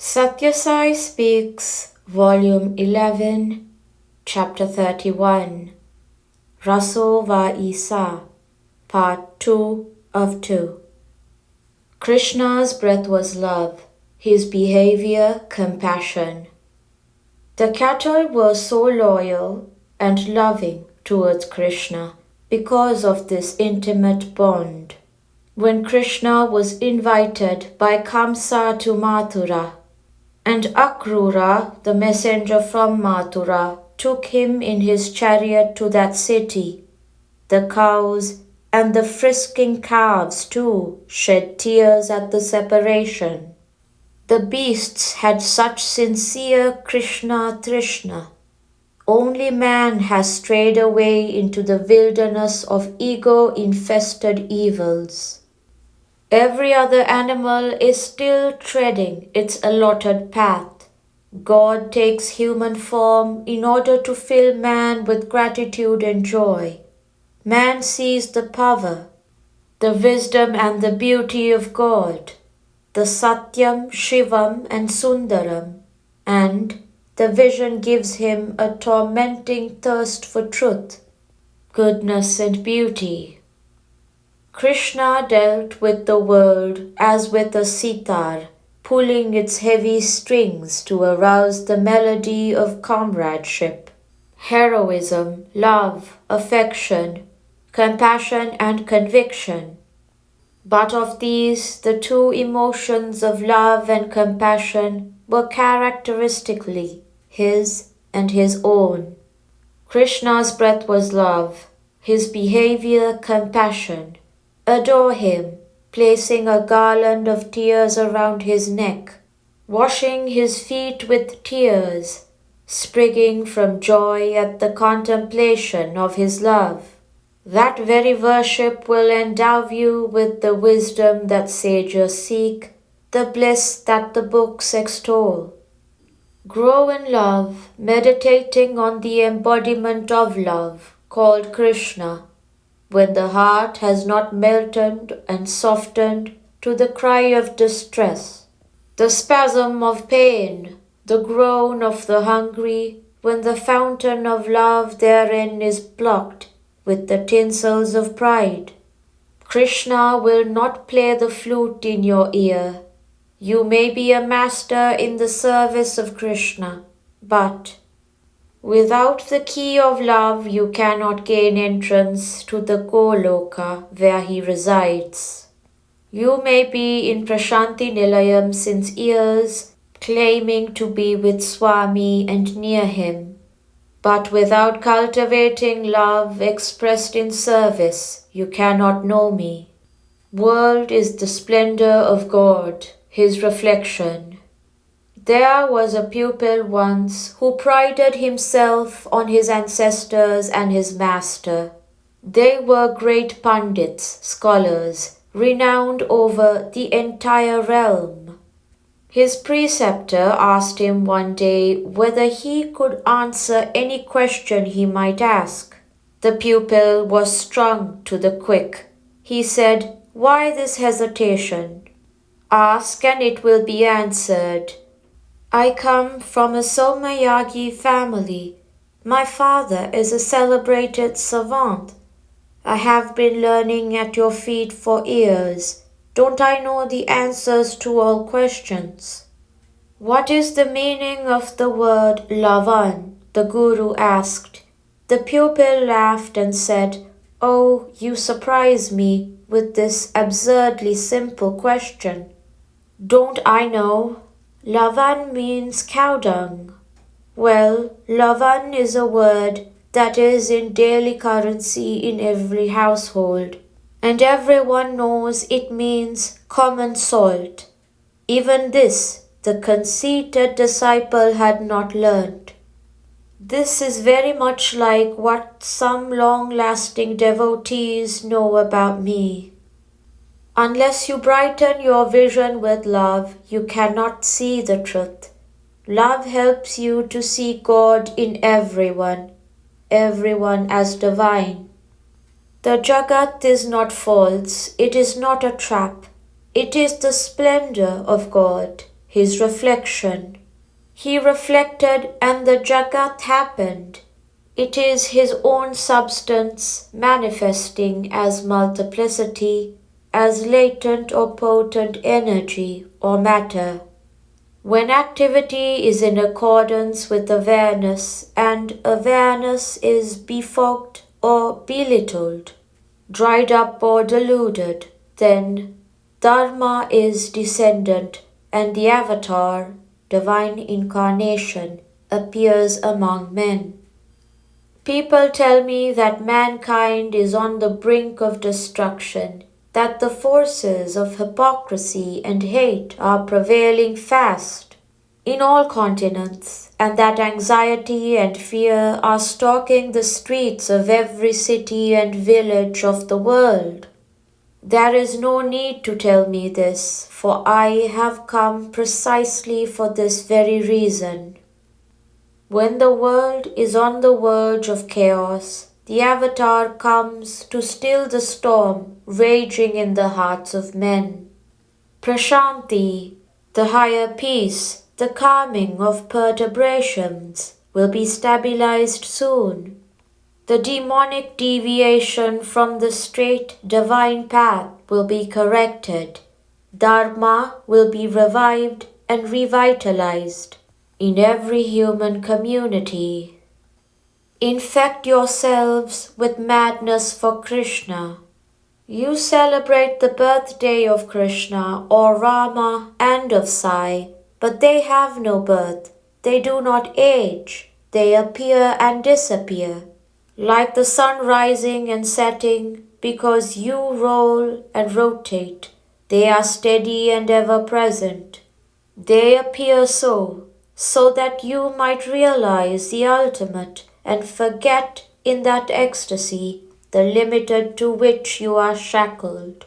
Sathya Sai Speaks, Volume 11, Chapter 31, Raso va Isa, Part 2 of 2. Krishna's breath was love, his behavior compassion. The cattle were so loyal and loving towards Krishna because of this intimate bond. When Krishna was invited by Kamsa to Mathura, and Akrura, the messenger from Mathura, took him in his chariot to that city, the cows and the frisking calves too shed tears at the separation. The beasts had such sincere Krishna Trishna. Only man has strayed away into the wilderness of ego-infested evils. Every other animal is still treading its allotted path. God takes human form in order to fill man with gratitude and joy. Man sees the power, the wisdom and the beauty of God, the Satyam, Shivam and Sundaram, and the vision gives him a tormenting thirst for truth, goodness and beauty. Krishna dealt with the world as with a sitar, pulling its heavy strings to arouse the melody of comradeship, heroism, love, affection, compassion and conviction. But of these, the two emotions of love and compassion were characteristically his and his own. Krishna's breath was love, his behavior compassion. Adore him, placing a garland of tears around his neck, washing his feet with tears, sprigging from joy at the contemplation of his love. That very worship will endow you with the wisdom that sages seek, the bliss that the books extol. Grow in love, meditating on the embodiment of love, called Krishna, when the heart has not melted and softened to the cry of distress, the spasm of pain, the groan of the hungry, when the fountain of love therein is blocked with the tinsels of pride. Krishna will not play the flute in your ear. You may be a master in the service of Krishna, but without the key of love you cannot gain entrance to the Goloka where he resides. You may be in Prashanti Nilayam since years, claiming to be with Swami and near him. But without cultivating love expressed in service, you cannot know me. World is the splendor of God, his reflection. There was a pupil once who prided himself on his ancestors and his master. They were great pandits, scholars, renowned over the entire realm. His preceptor asked him one day whether he could answer any question he might ask. The pupil was strung to the quick. He said, "Why this hesitation? Ask and it will be answered. I come from a Somayagi family. My father is a celebrated savant. I have been learning at your feet for years. Don't I know the answers to all questions?" "What is the meaning of the word Lavan?" the guru asked. The pupil laughed and said, "Oh, you surprise me with this absurdly simple question. Don't I know? Lavan means cow dung. Well, Lavan is a word that is in daily currency in every household, and everyone knows it means common salt. Even this the conceited disciple had not learnt. This is very much like what some long-lasting devotees know about me. Unless you brighten your vision with love, you cannot see the truth. Love helps you to see God in everyone, everyone as divine. The Jagat is not false, it is not a trap. It is the splendor of God, his reflection. He reflected and the Jagat happened. It is his own substance manifesting as multiplicity, as latent or potent energy or matter. When activity is in accordance with awareness and awareness is befogged or belittled, dried up or deluded, then Dharma is descendant and the avatar, divine incarnation, appears among men. People tell me that mankind is on the brink of destruction, that the forces of hypocrisy and hate are prevailing fast in all continents, and that anxiety and fear are stalking the streets of every city and village of the world. There is no need to tell me this, for I have come precisely for this very reason. When the world is on the verge of chaos, the Avatar comes to still the storm raging in the hearts of men. Prashanti, the higher peace, the calming of perturbations, will be stabilized soon. The demonic deviation from the straight divine path will be corrected. Dharma will be revived and revitalized in every human community. Infect yourselves with madness for Krishna. You celebrate the birthday of Krishna or Rama and of Sai, but they have no birth. They do not age. They appear and disappear, like the sun rising and setting, because you roll and rotate. They are steady and ever present. They appear so that you might realize the ultimate and forget in that ecstasy the limited to which you are shackled.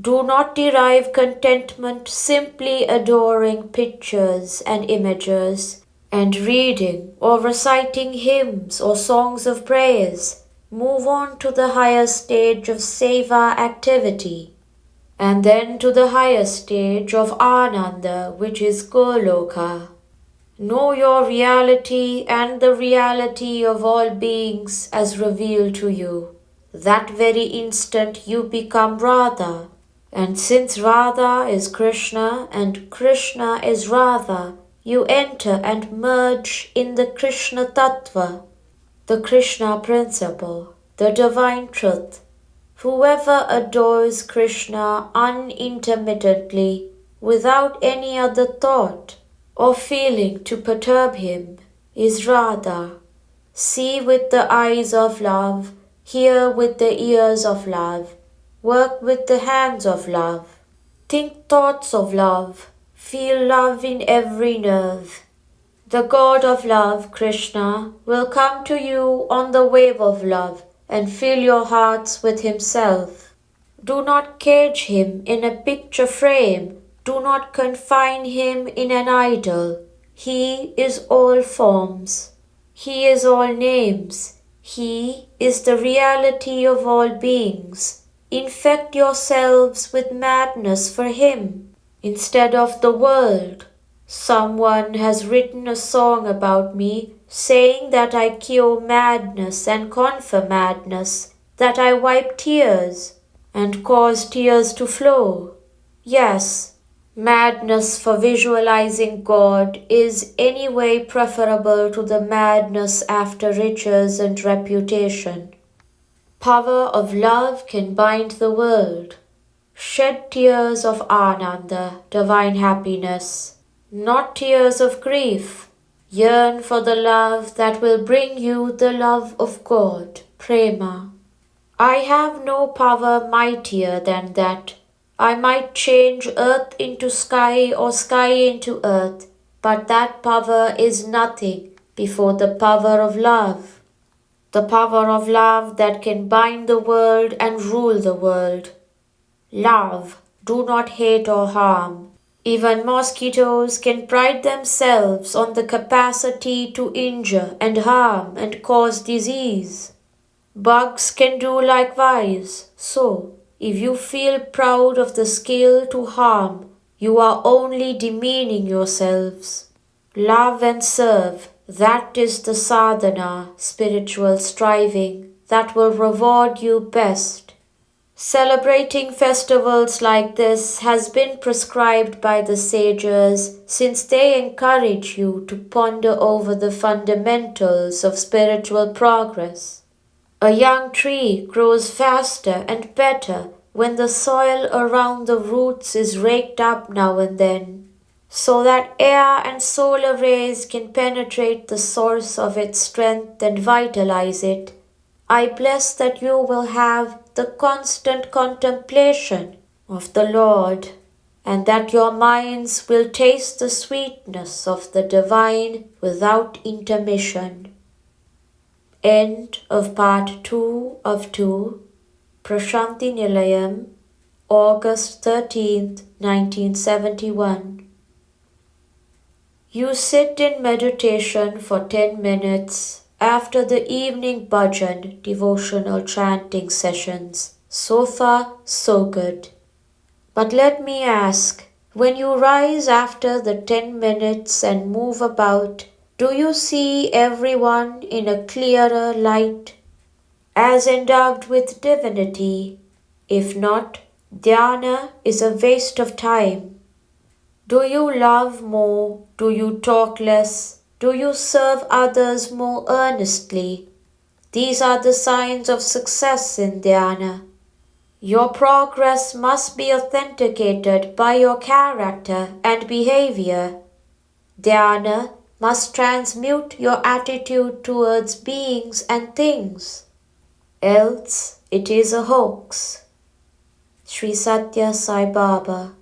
Do not derive contentment simply adoring pictures and images, and reading or reciting hymns or songs of praise. Move on to the higher stage of seva activity, and then to the higher stage of Ananda, which is Goloka. Know your reality and the reality of all beings as revealed to you. That very instant you become Radha, and since Radha is Krishna and Krishna is Radha, you enter and merge in the Krishna Tattva, the Krishna principle, the divine truth. Whoever adores Krishna unintermittently, without any other thought or feeling to perturb him, is Radha. See with the eyes of love, hear with the ears of love, work with the hands of love, think thoughts of love, feel love in every nerve. The God of love, Krishna, will come to you on the wave of love and fill your hearts with himself. Do not cage him in a picture frame. Do not confine him in an idol. He is all forms. He is all names. He is the reality of all beings. Infect yourselves with madness for him instead of the world. Someone has written a song about me, saying that I cure madness and confer madness, that I wipe tears and cause tears to flow. Yes, madness for visualizing God is anyway preferable to the madness after riches and reputation. Power of love can bind the world. Shed tears of Ananda, divine happiness, not tears of grief. Yearn for the love that will bring you the love of God, Prema. I have no power mightier than that. I might change earth into sky or sky into earth, but that power is nothing before the power of love. The power of love that can bind the world and rule the world. Love, do not hate or harm. Even mosquitoes can pride themselves on the capacity to injure and harm and cause disease. Bugs can do likewise. So, if you feel proud of the skill to harm, You are only demeaning yourselves. Love and serve, that is the sadhana, spiritual striving, that will reward you best. Celebrating festivals like this has been prescribed by the sages since they encourage you to ponder over the fundamentals of spiritual progress. A young tree grows faster and better when the soil around the roots is raked up now and then, so that air and solar rays can penetrate the source of its strength and vitalize it. I bless that you will have the constant contemplation of the Lord, and that your minds will taste the sweetness of the divine without intermission. End of part 2 of 2, Prashanti Nilayam, August 13th, 1971. You sit in meditation for 10 minutes after the evening bhajan devotional chanting sessions. So far, so good. But let me ask, when you rise after the 10 minutes and move about, do you see everyone in a clearer light, as endowed with divinity? If not, dhyana is a waste of time. Do you love more? Do you talk less? Do you serve others more earnestly? These are the signs of success in dhyana. Your progress must be authenticated by your character and behavior. Dhyana must transmute your attitude towards beings and things. Else it is a hoax. Sri Sathya Sai Baba.